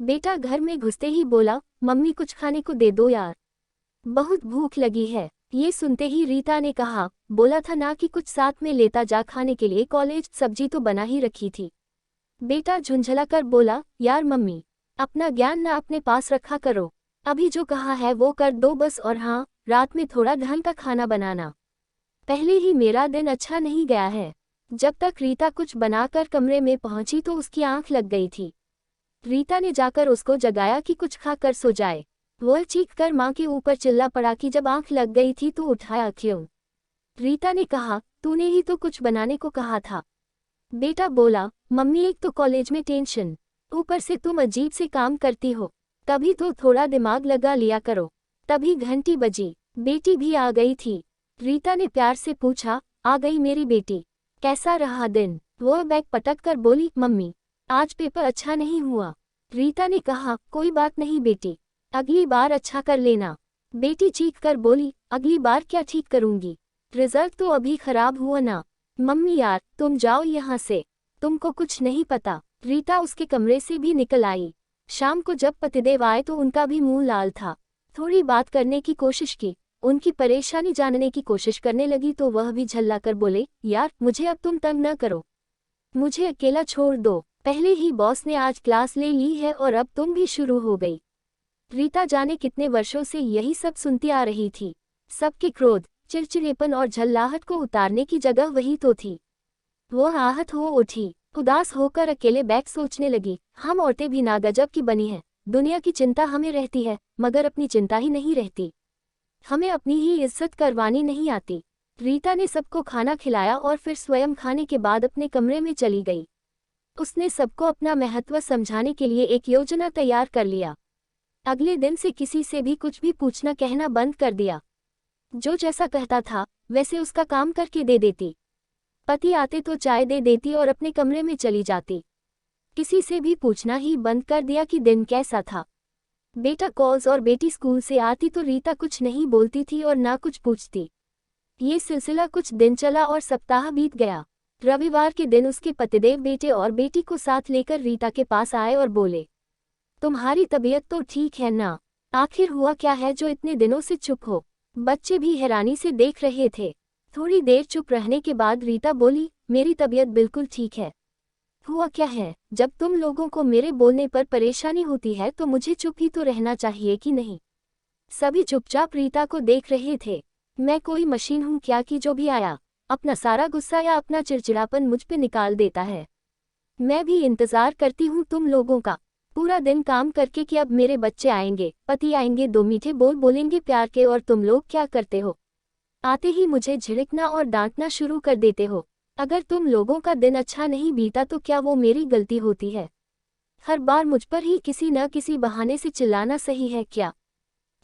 बेटा घर में घुसते ही बोला, मम्मी कुछ खाने को दे दो यार, बहुत भूख लगी है। ये सुनते ही रीता ने कहा, बोला था ना कि कुछ साथ में लेता जा खाने के लिए, कॉलेज सब्जी तो बना ही रखी थी। बेटा झुंझला कर बोला, यार मम्मी, अपना ज्ञान ना अपने पास रखा करो, अभी जो कहा है वो कर दो बस। और हाँ, रात में थोड़ा ढंग का खाना बनाना, पहले ही मेरा दिन अच्छा नहीं गया है। जब तक रीता कुछ बनाकर कमरे में पहुंची तो उसकी आंख लग गई थी। रीता ने जाकर उसको जगाया कि कुछ खा कर सो जाए। वह चीख कर माँ के ऊपर चिल्ला पड़ा कि जब आंख लग गई थी तो उठाया क्यों। रीता ने कहा, तूने ही तो कुछ बनाने को कहा था। बेटा बोला, मम्मी एक तो कॉलेज में टेंशन, ऊपर से तुम अजीब से काम करती हो, कभी तो थोड़ा दिमाग लगा लिया करो। तभी घंटी बजी, बेटी भी आ गई थी। रीता ने प्यार से पूछा, आ गई मेरी बेटी, कैसा रहा दिन। वह बैग पटक कर बोली, मम्मी आज पेपर अच्छा नहीं हुआ। रीता ने कहा, कोई बात नहीं बेटी, अगली बार अच्छा कर लेना। बेटी चीख कर बोली, अगली बार क्या ठीक करूंगी, रिजल्ट तो अभी खराब हुआ ना। मम्मी यार तुम जाओ यहाँ से, तुमको कुछ नहीं पता। रीता उसके कमरे से भी निकल आई। शाम को जब पतिदेव आए तो उनका भी मुंह लाल था। थोड़ी बात करने की कोशिश की, उनकी परेशानी जानने की कोशिश करने लगी तो वह भी झल्ला कर बोले, यार मुझे अब तुम तंग न करो, मुझे अकेला छोड़ दो, पहले ही बॉस ने आज क्लास ले ली है और अब तुम भी शुरू हो गई। रीता जाने कितने वर्षों से यही सब सुनती आ रही थी। सबके क्रोध, चिड़चिड़ेपन और झल्लाहट को उतारने की जगह वही तो थी। वो आहत हो उठी, उदास होकर अकेले बैठ सोचने लगी, हम औरतें भी ना गजब की बनी हैं। दुनिया की चिंता हमें रहती है मगर अपनी चिंता ही नहीं रहती, हमें अपनी ही इज्जत करवानी नहीं आती। रीता ने सबको खाना खिलाया और फिर स्वयं खाने के बाद अपने कमरे में चली गई। उसने सबको अपना महत्व समझाने के लिए एक योजना तैयार कर लिया। अगले दिन से किसी से भी कुछ भी पूछना कहना बंद कर दिया। जो जैसा कहता था वैसे उसका काम करके दे देती। पति आते तो चाय दे देती और अपने कमरे में चली जाती। किसी से भी पूछना ही बंद कर दिया कि दिन कैसा था। बेटा कॉलेज और बेटी स्कूल से आती तो रीता कुछ नहीं बोलती थी और ना कुछ पूछती। ये सिलसिला कुछ दिन चला और सप्ताह बीत गया। रविवार के दिन उसके पतिदेव बेटे और बेटी को साथ लेकर रीता के पास आए और बोले, तुम्हारी तबीयत तो ठीक है ना, आखिर हुआ क्या है जो इतने दिनों से चुप हो। बच्चे भी हैरानी से देख रहे थे। थोड़ी देर चुप रहने के बाद रीता बोली, मेरी तबीयत बिल्कुल ठीक है। हुआ क्या है, जब तुम लोगों को मेरे बोलने पर परेशानी होती है तो मुझे चुप ही तो रहना चाहिए कि नहीं। सभी चुपचाप रीता को देख रहे थे। मैं कोई मशीन हूँ क्या कि जो भी आया अपना सारा गुस्सा या अपना चिड़चिड़ापन मुझ पे निकाल देता है। मैं भी इंतजार करती हूँ तुम लोगों का, पूरा दिन काम करके कि अब मेरे बच्चे आएंगे, पति आएंगे, दो मीठे बोल बोलेंगे प्यार के, और तुम लोग क्या करते हो, आते ही मुझे झिड़कना और डांटना शुरू कर देते हो। अगर तुम लोगों का दिन अच्छा नहीं बीता तो क्या वो मेरी गलती होती है? हर बार मुझ पर ही किसी न किसी बहाने से चिल्लाना सही है क्या?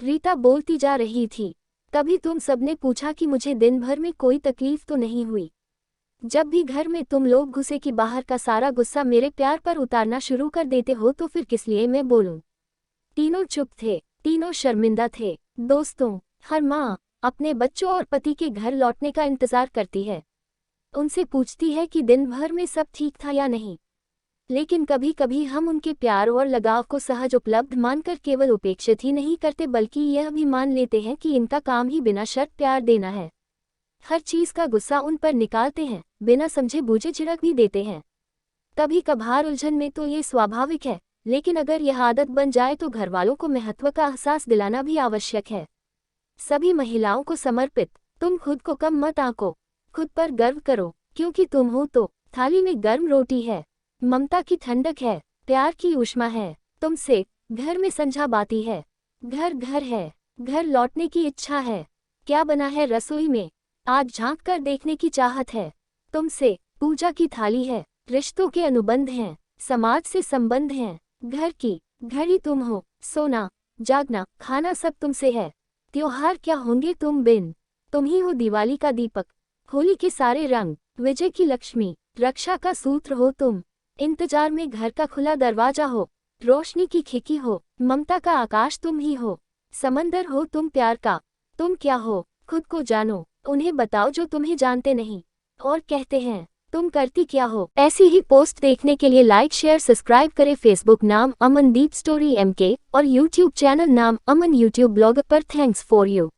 रीता बोलती जा रही थी। कभी तुम सबने पूछा कि मुझे दिन भर में कोई तकलीफ तो नहीं हुई? जब भी घर में तुम लोग घुसे कि बाहर का सारा गुस्सा मेरे प्यार पर उतारना शुरू कर देते हो तो फिर किस लिए मैं बोलूं? तीनों चुप थे, तीनों शर्मिंदा थे। दोस्तों, हर माँ अपने बच्चों और पति के घर लौटने का इंतजार करती है। उनसे पूछती है कि दिन भर में सब ठीक था या नहीं। लेकिन कभी कभी हम उनके प्यार और लगाव को सहज उपलब्ध मानकर केवल उपेक्षित ही नहीं करते बल्कि यह भी मान लेते हैं कि इनका काम ही बिना शर्त प्यार देना है। हर चीज का गुस्सा उन पर निकालते हैं, बिना समझे बूझे झिड़क भी देते हैं। कभी कभार उलझन में तो ये स्वाभाविक है, लेकिन अगर यह आदत बन जाए तो घरवालों को महत्व का एहसास दिलाना भी आवश्यक है। सभी महिलाओं को समर्पित, तुम खुद को कम मत आंको, खुद पर गर्व करो, क्योंकि तुम हो तो थाली में गर्म रोटी है, ममता की ठंडक है, प्यार की ऊष्मा है तुमसे, घर में संझा बाती है, घर घर है, घर लौटने की इच्छा है। क्या बना है रसोई में, आज झांक कर देखने की चाहत है तुमसे, पूजा की थाली है, रिश्तों के अनुबंध हैं, समाज से संबंध हैं, घर की घड़ी तुम हो, सोना जागना खाना सब तुमसे है। त्योहार क्या होंगे तुम बिन, तुम ही हो दिवाली का दीपक, होली के सारे रंग, विजय की लक्ष्मी, रक्षा का सूत्र हो तुम, इंतजार में घर का खुला दरवाजा हो, रोशनी की खिड़की हो, ममता का आकाश तुम ही हो, समंदर हो तुम प्यार का। तुम क्या हो खुद को जानो, उन्हें बताओ जो तुम्हें जानते नहीं और कहते हैं तुम करती क्या हो? ऐसी ही पोस्ट देखने के लिए लाइक शेयर सब्सक्राइब करें। फेसबुक नाम अमनदीप स्टोरी MK और यूट्यूब चैनल नाम अमन यूट्यूब ब्लॉग पर। Thanks for you.